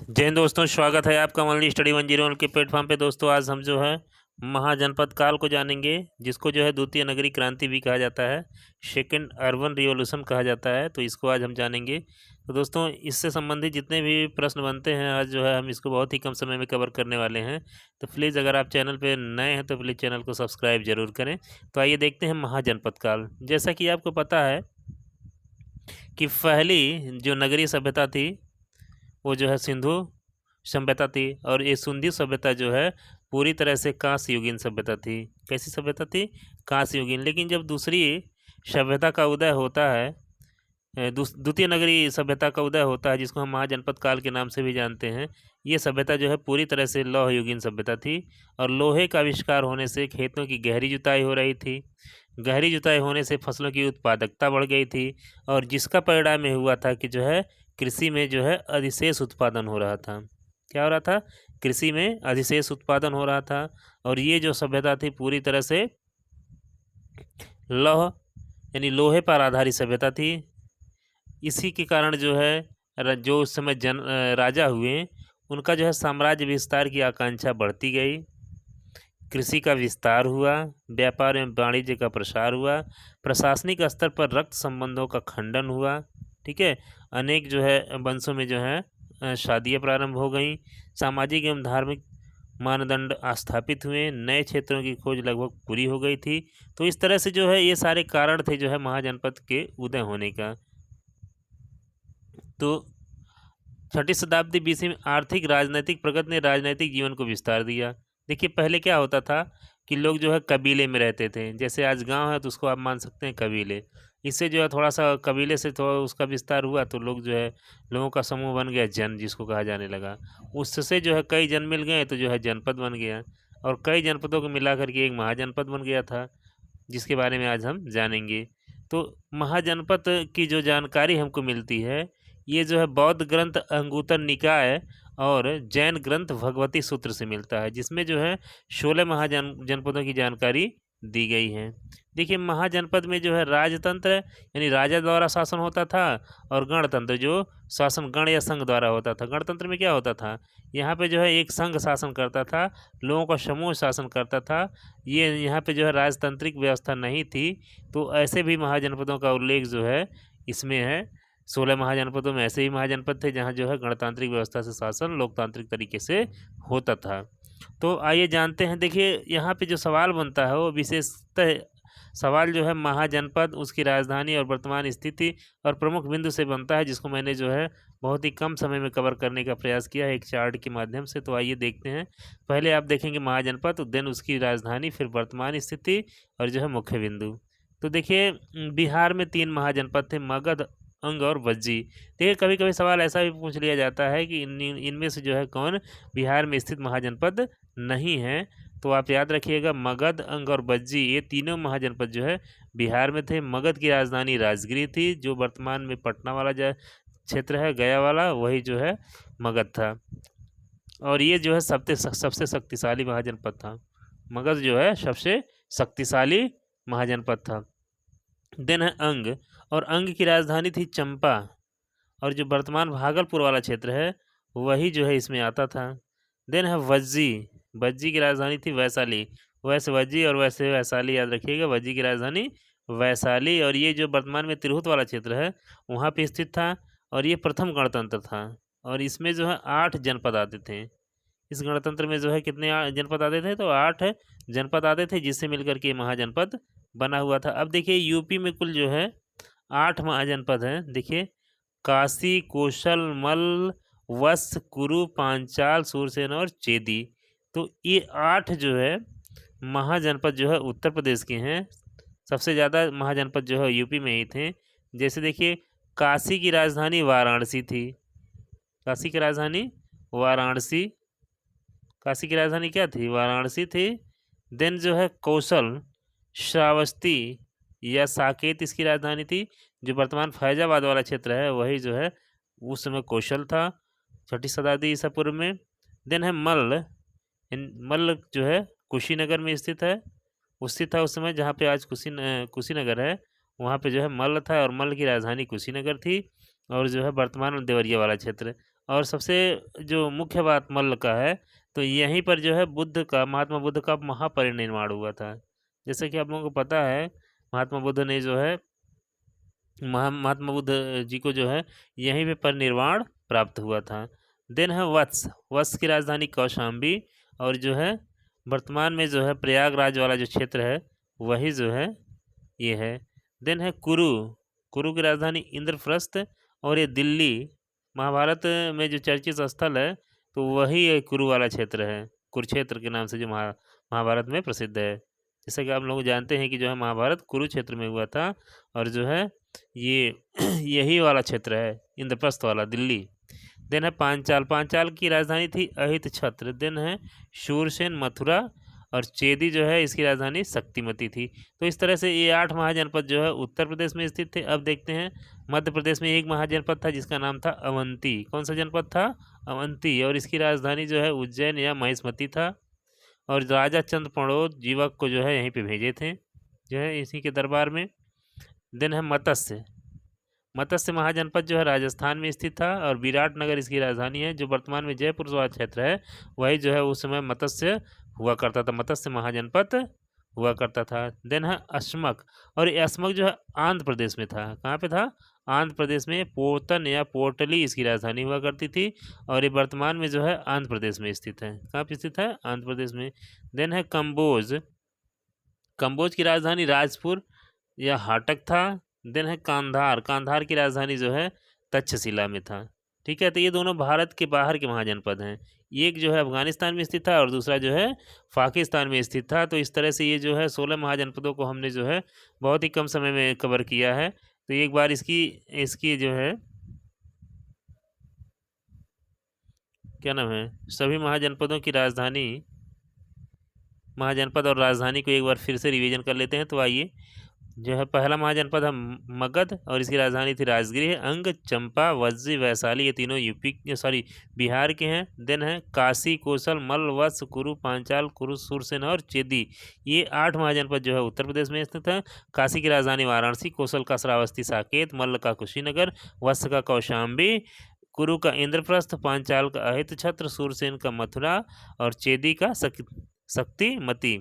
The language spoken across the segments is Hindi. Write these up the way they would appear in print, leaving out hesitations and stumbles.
जय हिंद दोस्तों, स्वागत है आपका ओनली स्टडी 101 के प्लेटफॉर्म पे। दोस्तों आज हम जो है महाजनपद काल को जानेंगे, जिसको जो है द्वितीय नगरीय क्रांति भी कहा जाता है, सेकेंड अर्बन रिवॉल्यूशन कहा जाता है। तो इसको आज हम जानेंगे। तो दोस्तों इससे संबंधित जितने भी प्रश्न बनते हैं आज जो है हम इसको बहुत ही कम समय में कवर करने वाले हैं। तो प्लीज़ अगर आप चैनल पर नए हैं तो प्लीज़ चैनल को सब्सक्राइब जरूर करें। तो आइए देखते हैं महाजनपद काल। जैसा कि आपको पता है कि पहली जो नगरीय सभ्यता थी वो जो है सिंधु सभ्यता थी, और ये सिंधु सभ्यता जो है पूरी तरह से कांस्य युगीन सभ्यता थी। कैसी सभ्यता थी? कांस्य युगीन। लेकिन जब दूसरी सभ्यता का उदय होता है, द्वितीय नगरीय सभ्यता का उदय होता है, जिसको हम महाजनपद काल के नाम से भी जानते हैं, ये सभ्यता जो है पूरी तरह से लौह युगीन सभ्यता थी। और लोहे का आविष्कार होने से खेतों की गहरी जुताई हो रही थी। गहरी जुताई होने से फसलों की उत्पादकता बढ़ गई थी, और जिसका परिणाम ये हुआ था कि जो है कृषि में जो है अधिशेष उत्पादन हो रहा था। क्या हो रहा था? कृषि में अधिशेष उत्पादन हो रहा था। और ये जो सभ्यता थी पूरी तरह से लौह यानी लोहे पर आधारित सभ्यता थी। इसी के कारण जो है जो उस समय राजा हुए, उनका जो है साम्राज्य विस्तार की आकांक्षा बढ़ती गई। कृषि का विस्तार हुआ, व्यापार एवं वाणिज्य का प्रसार हुआ, प्रशासनिक स्तर पर रक्त संबंधों का खंडन हुआ। ठीक है, अनेक जो है वंशों में जो है शादियाँ प्रारंभ हो गई, सामाजिक एवं धार्मिक मानदंड स्थापित हुए, नए क्षेत्रों की खोज लगभग पूरी हो गई थी। तो इस तरह से जो है ये सारे कारण थे जो है महाजनपद के उदय होने का। तो 6ठी शताब्दी बीसी में आर्थिक राजनीतिक प्रगति ने राजनीतिक जीवन को विस्तार दिया। देखिए पहले क्या होता था कि लोग जो है कबीले में रहते थे। जैसे आज गांव है तो उसको आप मान सकते हैं कबीले। इससे जो है थोड़ा सा कबीले से थोड़ा उसका विस्तार हुआ तो लोग जो है लोगों का समूह बन गया, जन जिसको कहा जाने लगा। उससे जो है कई जन मिल गए तो जो है जनपद बन गया, और कई जनपदों को मिला करके एक महाजनपद बन गया था, जिसके बारे में आज हम जानेंगे। तो महाजनपद की जो जानकारी हमको मिलती है, ये जो है बौद्ध ग्रंथ अंगुत्तर निकाय और जैन ग्रंथ भगवती सूत्र से मिलता है, जिसमें जो है 16 जनपदों की जानकारी दी गई है। देखिए महाजनपद में जो है राजतंत्र यानी राजा द्वारा शासन होता था, और गणतंत्र जो शासन गण या संघ द्वारा होता था। गणतंत्र में क्या होता था? यहाँ पे जो है एक संघ शासन करता था, लोगों का समूह शासन करता था। ये यहाँ पे जो है राजतांत्रिक व्यवस्था नहीं थी। तो ऐसे भी महाजनपदों का उल्लेख जो है इसमें है। 16 महाजनपदों में ऐसे ही महाजनपद थे जहाँ जो है गणतांत्रिक व्यवस्था से शासन लोकतांत्रिक तरीके से होता था। तो आइए जानते हैं। देखिए यहाँ पे जो सवाल बनता है वो विशेषतः सवाल जो है महाजनपद, उसकी राजधानी और वर्तमान स्थिति और प्रमुख बिंदु से बनता है, जिसको मैंने जो है बहुत ही कम समय में कवर करने का प्रयास किया है एक चार्ट के माध्यम से। तो आइए देखते हैं। पहले आप देखेंगे महाजनपद, देन उसकी राजधानी, फिर वर्तमान स्थिति और जो है मुख्य बिंदु। तो देखिए बिहार में 3 महाजनपद थे, मगध, अंग और वज्जी। देखिए कभी कभी सवाल ऐसा भी पूछ लिया जाता है कि इनमें से जो है कौन बिहार में स्थित महाजनपद नहीं है। तो आप याद रखिएगा मगध, अंग और बज्जी ये तीनों महाजनपद जो है बिहार में थे। मगध की राजधानी राजगिरी थी, जो वर्तमान में पटना वाला जो क्षेत्र है, गया वाला, वही जो है मगध था। और ये जो है सबसे शक्तिशाली महाजनपद था। मगध जो है सबसे शक्तिशाली महाजनपद था। देन है अंग, और अंग की राजधानी थी चंपा, और जो वर्तमान भागलपुर वाला क्षेत्र है वही जो है इसमें आता था। देन है वज्जी, वज्जी की राजधानी थी वैशाली। वैसे वज्जी और वैसे वैशाली याद रखिएगा। वज्जी की राजधानी वैशाली, और ये जो वर्तमान में तिरहुत वाला क्षेत्र है वहाँ पे स्थित था। और ये प्रथम गणतंत्र था, और इसमें जो है 8 जनपद आते थे। इस गणतंत्र में जो है कितने जनपद आते थे? तो 8 जनपद आते थे, जिससे मिलकर के महाजनपद बना हुआ था। अब देखिए यूपी में कुल जो है 8 महाजनपद हैं। देखिए काशी, कौशल, मल्ल, वत्स, कुरु, पांचाल, सूरसेन और चेदी। तो ये 8 जो है महाजनपद जो है उत्तर प्रदेश के हैं। सबसे ज़्यादा महाजनपद जो है यूपी में ही थे। जैसे देखिए काशी की राजधानी वाराणसी थी। काशी की राजधानी वाराणसी। काशी की राजधानी क्या थी? वाराणसी थी। देन जो है कौशल, श्रावस्ती या साकेत इसकी राजधानी थी। जो वर्तमान फैजाबाद वाला क्षेत्र है वही जो है उस समय कौशल था, 6ठी शताब्दी ईसा पूर्व में। देन है मल्ल। मल्ल जो है कुशीनगर में स्थित है, स्थित था उस समय जहाँ पे आज कुशीनगर है, वहाँ पे जो है मल्ल था, और मल्ल की राजधानी कुशीनगर थी। और जो है वर्तमान में देवरिया वाला क्षेत्र। और सबसे जो मुख्य बात मल्ल का है, तो यहीं पर जो है महात्मा बुद्ध का महापरिनिर्वाण हुआ था। जैसे कि आप लोगों को पता है, महात्मा बुद्ध ने जो है महात्मा बुद्ध जी को जो है यहीं पे परिनिर्वाण प्राप्त हुआ था। देन है वत्स। वत्स की राजधानी कौशाम्बी, और जो है वर्तमान में जो है प्रयागराज वाला जो क्षेत्र है वही जो है ये है। देन है कुरु। कुरु की राजधानी इंद्रप्रस्थ, और ये दिल्ली महाभारत में जो चर्चित स्थल है तो वही ये कुरु वाला क्षेत्र है, कुरुक्षेत्र के नाम से जो महाभारत में प्रसिद्ध है। जैसा कि आप लोग जानते हैं कि जो है महाभारत कुरुक्षेत्र में हुआ था, और जो है ये यही वाला क्षेत्र है इंद्रप्रस्थ वाला, दिल्ली। देन है पांचाल। पांचाल की राजधानी थी अहित छत्र। देन है शूरसेन मथुरा, और चेदी जो है इसकी राजधानी शक्तिमती थी। तो इस तरह से ये 8 महाजनपद जो है उत्तर प्रदेश में स्थित थे। अब देखते हैं मध्य प्रदेश में एक महाजनपद था जिसका नाम था अवंती। कौन सा जनपद था? अवंती, और इसकी राजधानी जो है उज्जैन या महिष्मती था। और राजा चंद्रप्रनोद जीवक को जो है यहीं पे भेजे थे, जो है इसी के दरबार में। देन है मत्स्य। मत्स्य महाजनपद जो है राजस्थान में स्थित था, और विराटनगर इसकी राजधानी है। जो वर्तमान में जयपुर वाला क्षेत्र है वही जो है उस समय मत्स्य हुआ करता था, मत्स्य महाजनपद हुआ करता था। देन है अस्मक, और ये अस्मक जो है आंध्र प्रदेश में था। कहाँ पे था? आंध्र प्रदेश में पोर्तन या पोर्टली इसकी राजधानी हुआ करती थी, और ये वर्तमान में जो है आंध्र प्रदेश में स्थित है। कहाँ पे स्थित है? आंध्र प्रदेश में। देन है कंबोज। कंबोज की राजधानी राजपुर या हाटक था। देन है कांधार। कांधार की राजधानी जो है तक्षशिला में था। ठीक है, तो ये दोनों भारत के बाहर के महाजनपद हैं। एक जो है अफगानिस्तान में स्थित था और दूसरा जो है पाकिस्तान में स्थित था। तो इस तरह से ये जो है 16 महाजनपदों को हमने जो है बहुत ही कम समय में कवर किया है। तो एक बार इसकी इसकी जो है क्या नाम है, सभी महाजनपदों की राजधानी, महाजनपद और राजधानी को एक बार फिर से रिवीजन कर लेते हैं। तो आइए, जो है पहला महाजनपद है मगध, और इसकी राजधानी थी राजगीर। अंग, चंपा, वज्जी, वैशाली, ये तीनों बिहार के हैं। देन है काशी, कौशल, मल्ल, वत्स, कुरु, पांचाल, कुरु, सुरसेन और चेदी। ये 8 महाजनपद जो है उत्तर प्रदेश में स्थित है। काशी की राजधानी वाराणसी, कौशल का श्रावस्ती साकेत, मल्ल का कुशीनगर, वत्स का कौशाम्बी, कुरु का इंद्रप्रस्थ, पांचाल का अहित छत्र, सूरसेन का मथुरा, और चेदी का शक्तिमती।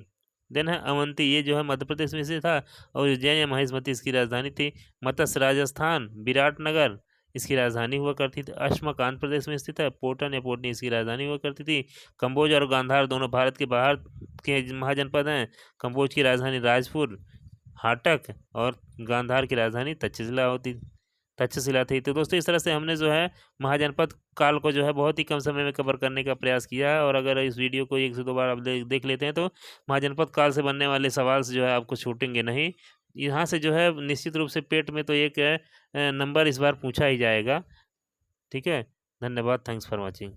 देन है अवंती, ये जो है मध्य प्रदेश में से था, और उज्जैन या महिष्मती इसकी राजधानी थी। मत्स्य राजस्थान, विराटनगर इसकी राजधानी हुआ करती थी। अश्मक आंध्र प्रदेश में स्थित है। पोर्टन या पोर्टनी इसकी राजधानी हुआ करती थी। कंबोज और गांधार दोनों भारत के बाहर के महाजनपद हैं। कंबोज की राजधानी राजपुर, हाटक, और गांधार की राजधानी तक्षशिला थी। तो दोस्तों इस तरह से हमने जो है महाजनपद काल को जो है बहुत ही कम समय में कवर करने का प्रयास किया है। और अगर इस वीडियो को 1 से 2 बार आप देख लेते हैं तो महाजनपद काल से बनने वाले सवाल से जो है आपको छूटेंगे नहीं। यहाँ से जो है निश्चित रूप से पेट में तो एक नंबर इस बार पूछा ही जाएगा। ठीक है, धन्यवाद, थैंक्स फॉर वॉचिंग।